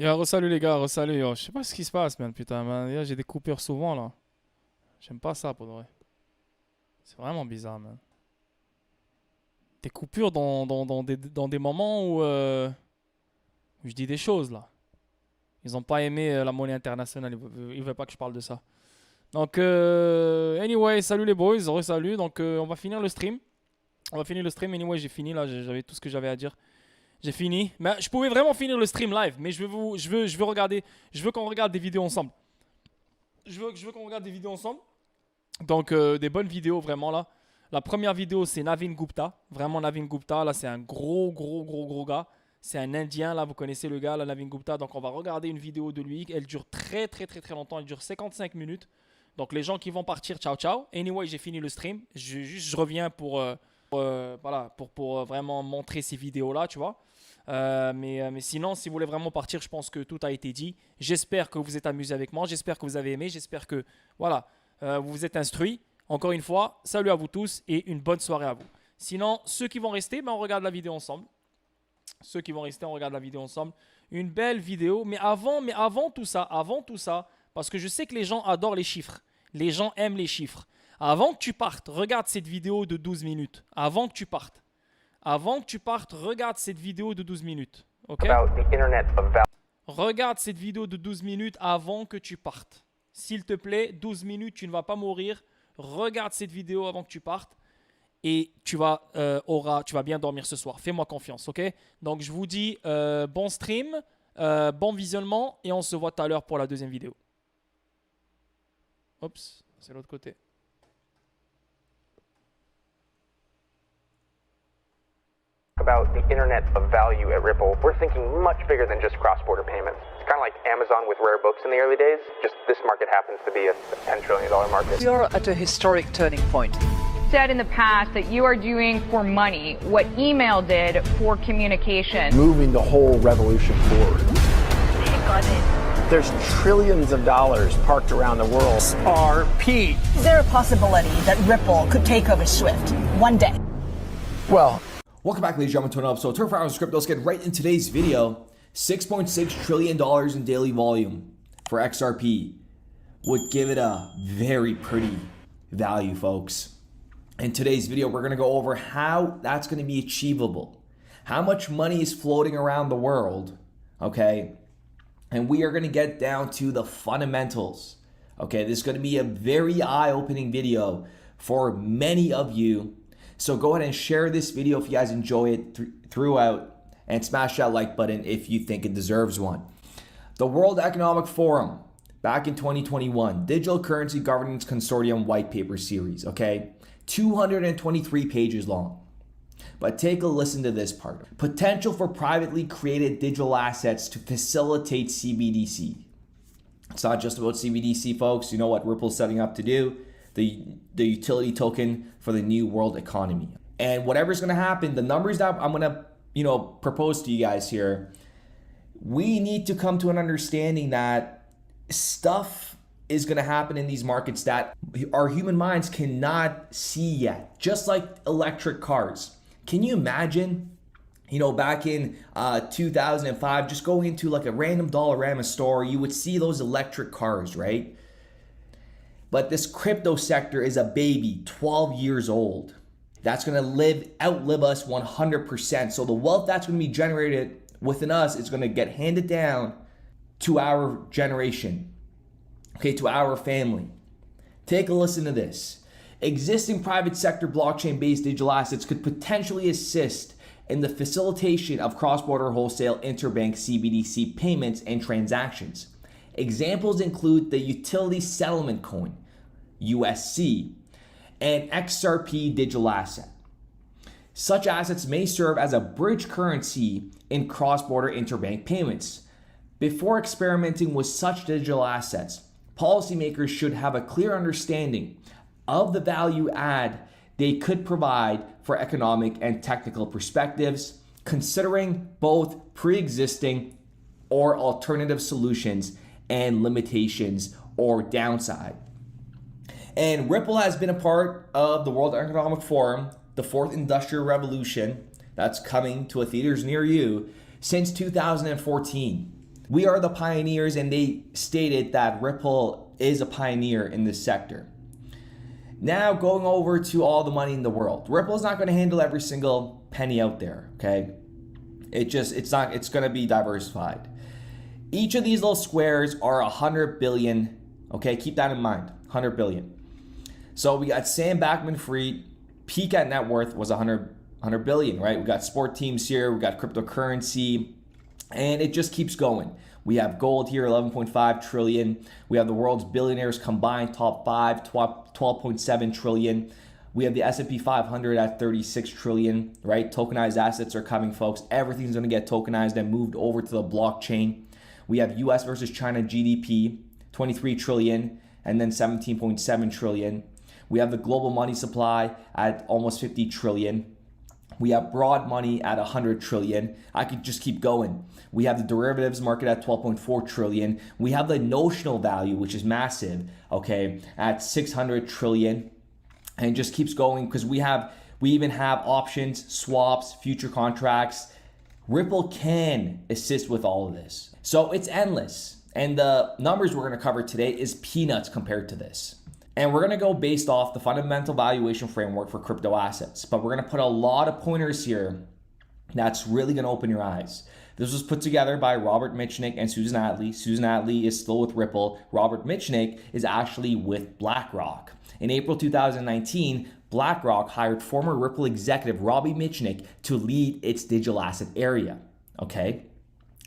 Yo, re-salut les gars, re-salut. Yo. Je sais pas ce qui se passe, man. Putain, man. Yo, j'ai des coupures souvent là. J'aime pas ça pour de vrai. C'est vraiment bizarre, man. Des coupures dans des moments où je dis des choses là. Ils ont pas aimé la monnaie internationale. Ils veulent pas que je parle de ça. Donc, anyway, salut les boys, re-salut. Donc, on va finir le stream. On va finir le stream. Anyway, j'ai fini là. J'avais tout ce que j'avais à dire. J'ai fini. Mais je pouvais vraiment finir le stream live. Mais je veux regarder. Je veux qu'on regarde des vidéos ensemble. Je veux qu'on regarde des vidéos ensemble. Donc, des bonnes vidéos vraiment là. La première vidéo, c'est Navin Gupta. Vraiment Navin Gupta. Là, c'est un gros gars. C'est un Indien. Là, vous connaissez le gars, là, Navin Gupta. Donc, on va regarder une vidéo de lui. Elle dure très longtemps. Elle dure 55 minutes. Donc, les gens qui vont partir, ciao, ciao. Anyway, j'ai fini le stream. Je reviens voilà, pour vraiment montrer ces vidéos-là, tu vois. Mais sinon, si vous voulez vraiment partir, je pense que tout a été dit. J'espère que vous vous êtes amusé avec moi. J'espère que vous avez aimé. J'espère que, voilà, vous vous êtes instruits. Encore une fois, salut à vous tous et une bonne soirée à vous. Sinon, ceux qui vont rester, ben, on regarde la vidéo ensemble. Ceux qui vont rester, on regarde la vidéo ensemble. Une belle vidéo. Mais avant tout ça, parce que je sais que les gens adorent les chiffres. Les gens aiment les chiffres. Avant que tu partes, regarde cette vidéo de 12 minutes. Avant que tu partes, regarde cette vidéo de 12 minutes. Ok? Regarde cette vidéo de 12 minutes avant que tu partes. S'il te plaît, 12 minutes, tu ne vas pas mourir. Regarde cette vidéo avant que tu partes et tu vas bien dormir ce soir. Fais-moi confiance, ok? Donc, je vous dis bon stream, bon visionnement et on se voit tout à l'heure pour la deuxième vidéo. Oups, c'est l'autre côté. About the internet of value at Ripple, we're thinking much bigger than just cross-border payments. It's kind of like Amazon with rare books in the early days, just this market happens to be a $10 trillion market. We are at a historic turning point. Said in the past that you are doing for money what email did for communication. Moving the whole revolution forward. There's trillions of dollars parked around the world. RP. Is there a possibility that Ripple could take over Swift one day? Well, welcome back, ladies and gentlemen, to another episode of 24 Hours of Crypto. Let's get right in today's video. $6.6 trillion in daily volume for XRP would give it a very pretty value, folks. In today's video, we're going to go over how that's going to be achievable, how much money is floating around the world, okay? And we are going to get down to the fundamentals, okay? This is going to be a very eye-opening video for many of you. So go ahead and share this video if you guys enjoy it throughout, and smash that like button if you think it deserves one. The World Economic Forum, back in 2021, Digital Currency Governance Consortium White Paper Series, okay? 223 pages long. But take a listen to this part. Potential for privately created digital assets to facilitate CBDC. It's not just about CBDC, folks. You know what Ripple's setting up to do? The utility token for the new world economy. And whatever's going to happen, the numbers that I'm going to, propose to you guys here, we need to come to an understanding that stuff is going to happen in these markets that our human minds cannot see yet. Just like electric cars. Can you imagine, back in 2005, just go into like a random Dollarama store, you would see those electric cars, right? But this crypto sector is a baby, 12 years old. That's going to outlive us 100%. So the wealth that's going to be generated within us is going to get handed down to our generation, okay, to our family. Take a listen to this. Existing private sector blockchain-based digital assets could potentially assist in the facilitation of cross-border wholesale interbank CBDC payments and transactions. Examples include the Utility Settlement Coin, USC, and XRP digital asset. Such assets may serve as a bridge currency in cross-border interbank payments. Before experimenting with such digital assets, policymakers should have a clear understanding of the value add they could provide for economic and technical perspectives, considering both pre-existing or alternative solutions and limitations or downside. And Ripple has been a part of the World Economic Forum, the fourth industrial revolution that's coming to a theaters near you since 2014. We are the pioneers, and they stated that Ripple is a pioneer in this sector. Now going over to all the money in the world. Ripple's not going to handle every single penny out there, okay? It's going to be diversified. Each of these little squares are 100 billion, okay? Keep that in mind, 100 billion. So we got Sam Bankman-Fried, peak at net worth was 100 billion, right? We got sport teams here, we got cryptocurrency, and it just keeps going. We have gold here, 11.5 trillion. We have the world's billionaires combined, top 5, 12.7 trillion. We have the S&P 500 at 36 trillion, right? Tokenized assets are coming, folks. Everything's going to get tokenized and moved over to the blockchain. We have US versus China GDP, 23 trillion, and then 17.7 trillion. We have the global money supply at almost 50 trillion. We have broad money at 100 trillion. I could just keep going. We have the derivatives market at 12.4 trillion. We have the notional value, which is massive, okay, at 600 trillion. And it just keeps going because we even have options, swaps, future contracts. Ripple can assist with all of this. So it's endless. And the numbers we're going to cover today is peanuts compared to this. And we're going to go based off the fundamental valuation framework for crypto assets. But we're going to put a lot of pointers here that's really going to open your eyes. This was put together by Robert Mitchnick and Susan Atley. Susan Atley is still with Ripple. Robert Mitchnick is actually with BlackRock. In April 2019, BlackRock hired former Ripple executive Robbie Mitchnick to lead its digital asset area. Okay?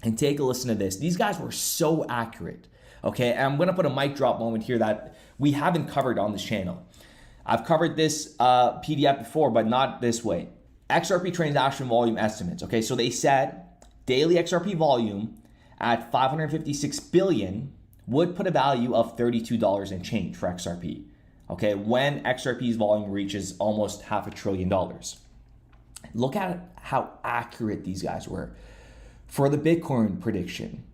And take a listen to this. These guys were so accurate. Okay? And I'm going to put a mic drop moment here that we haven't covered on this channel. I've covered this PDF before, but not this way. XRP transaction volume estimates. Okay, so they said daily XRP volume at 556 billion would put a value of $32 and change for XRP. Okay, when XRP's volume reaches almost $500 billion. Look at how accurate these guys were. For the Bitcoin prediction,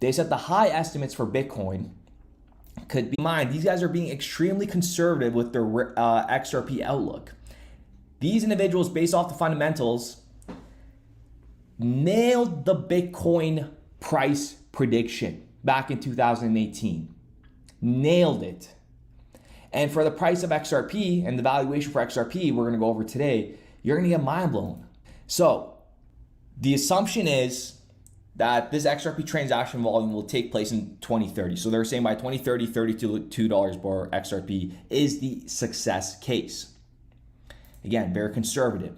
they said the high estimates for Bitcoin could be mined. These guys are being extremely conservative with their XRP outlook. These individuals, based off the fundamentals, nailed the Bitcoin price prediction back in 2018. Nailed it. And for the price of XRP and the valuation for XRP, we're going to go over today, you're going to get mind blown. So the assumption is that this XRP transaction volume will take place in 2030. So they're saying by 2030, $32 per XRP is the success case. Again, very conservative.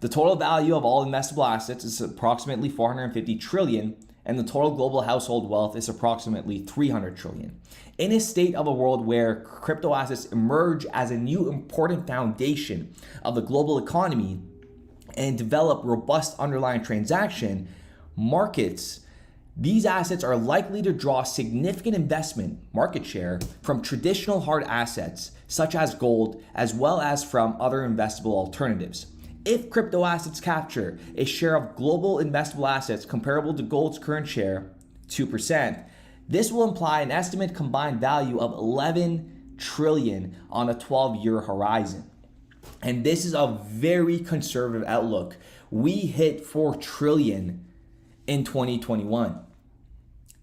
The total value of all investable assets is approximately 450 trillion, and the total global household wealth is approximately 300 trillion. In a state of a world where crypto assets emerge as a new important foundation of the global economy and develop robust underlying transaction markets, these assets are likely to draw significant investment market share from traditional hard assets such as gold, as well as from other investable alternatives. If crypto assets capture a share of global investable assets comparable to gold's current share, 2%, this will imply an estimated combined value of 11 trillion on a 12-year horizon. And this is a very conservative outlook. We hit 4 trillion in 2021.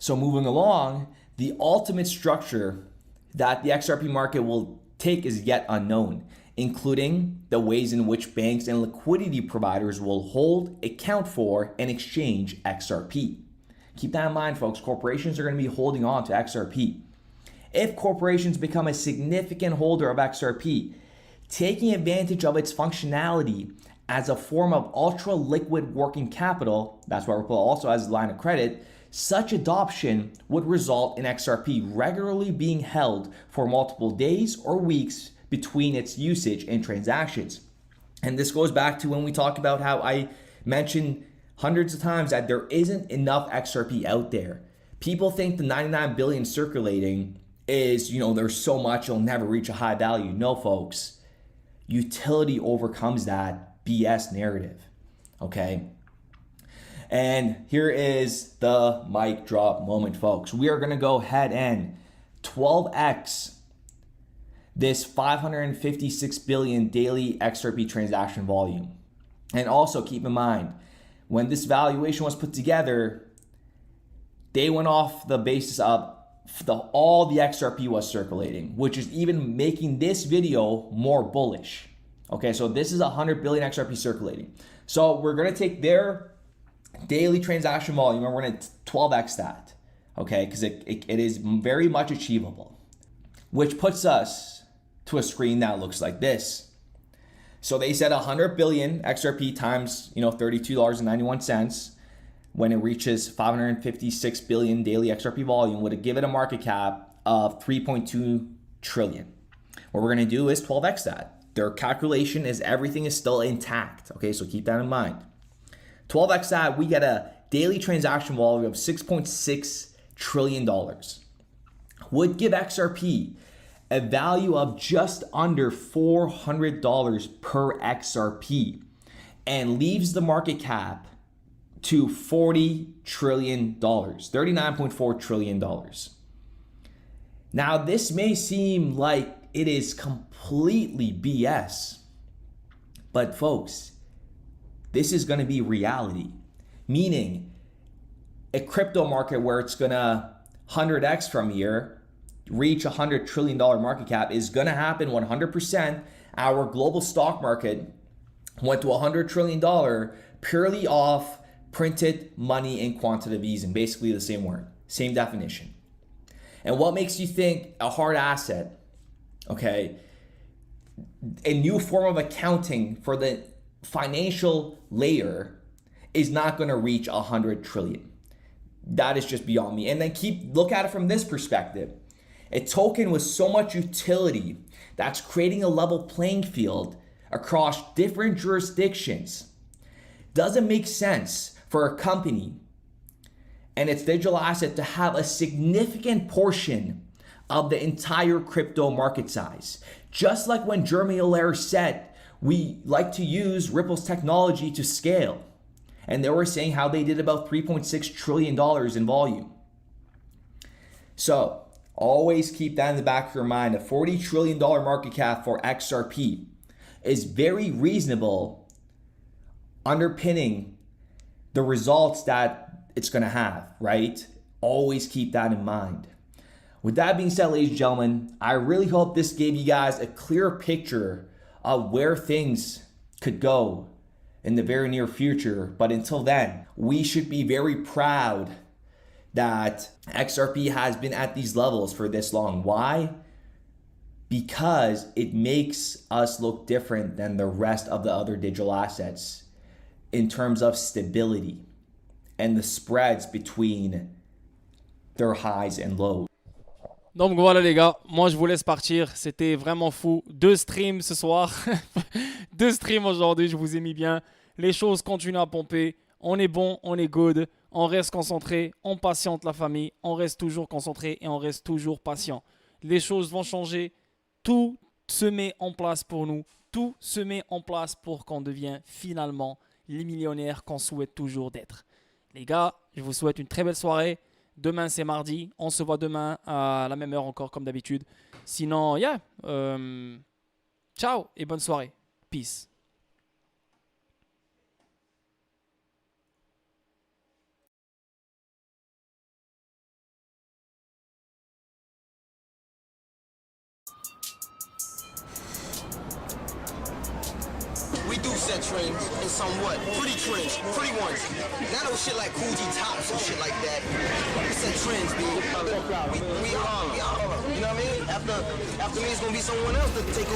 So moving along, the ultimate structure that the XRP market will take is yet unknown, including the ways in which banks and liquidity providers will hold, account for, and exchange XRP. Keep that in mind, folks. Corporations are going to be holding on to XRP. If corporations become a significant holder of XRP, taking advantage of its functionality as a form of ultra liquid working capital, that's why Ripple also has a line of credit, such adoption would result in XRP regularly being held for multiple days or weeks between its usage and transactions. And this goes back to when we talked about how I mentioned hundreds of times that there isn't enough XRP out there. People think the 99 billion circulating is, there's so much it'll never reach a high value. No, folks. Utility overcomes that BS narrative. Okay? And here is the mic drop moment, folks. We are going to go ahead and 12x this 556 billion daily XRP transaction volume. And also keep in mind, when this valuation was put together, they went off the basis of all the XRP was circulating, which is even making this video more bullish. Okay, so this is 100 billion XRP circulating. So we're gonna take their daily transaction volume and we're gonna 12x that, okay, because it is very much achievable, which puts us to a screen that looks like this. So they said 100 billion XRP times, $32.91 when it reaches 556 billion daily XRP volume would give it a market cap of 3.2 trillion. What we're gonna do is 12x that. Their calculation is everything is still intact, okay, so keep that in mind. 12x that, we get a daily transaction volume of $6.6 trillion. Would give XRP a value of just under $400 per XRP and leaves the market cap to $40 trillion, $39.4 trillion. Now, this may seem like it is completely BS, but folks, this is going to be reality, meaning a crypto market where it's going to 100x from here, reach $100 trillion market cap is going to happen 100%. Our global stock market went to $100 trillion purely off printed money and quantitative easing, basically the same word, same definition. And what makes you think a hard asset, okay, a new form of accounting for the financial layer is not going to reach 100 trillion? That is just beyond me. And then look at it from this perspective. A token with so much utility that's creating a level playing field across different jurisdictions doesn't make sense for a company and its digital asset to have a significant portion of the entire crypto market size. Just like when Jeremy Allaire said, we like to use Ripple's technology to scale. And they were saying how they did about $3.6 trillion in volume. So always keep that in the back of your mind. A $40 trillion market cap for XRP is very reasonable, underpinning the results that it's going to have, right? Always keep that in mind. With that being said, ladies and gentlemen, I really hope this gave you guys a clear picture of where things could go in the very near future. But until then, we should be very proud that XRP has been at these levels for this long. Why? Because it makes us look different than the rest of the other digital assets in terms of stability and the spreads between their highs and lows. Donc voilà les gars, moi je vous laisse partir, c'était vraiment fou. 2 streams ce soir, 2 streams aujourd'hui, je vous ai mis bien. Les choses continuent à pomper, on est bon, on est good, on reste concentré, on patiente la famille, on reste toujours concentré et on reste toujours patient. Les choses vont changer, tout se met en place pour nous, tout se met en place pour qu'on devienne finalement les millionnaires qu'on souhaite toujours d'être. Les gars, je vous souhaite une très belle soirée. Demain, c'est mardi. On se voit demain à la même heure encore, comme d'habitude. Sinon, ciao et bonne soirée. Peace. We do set trends, and somewhat pretty trends, pretty ones. Not no shit like Coogee tops and shit like that. We set trends, dude. We are. You know what I mean? After me, it's gonna be someone else to take over.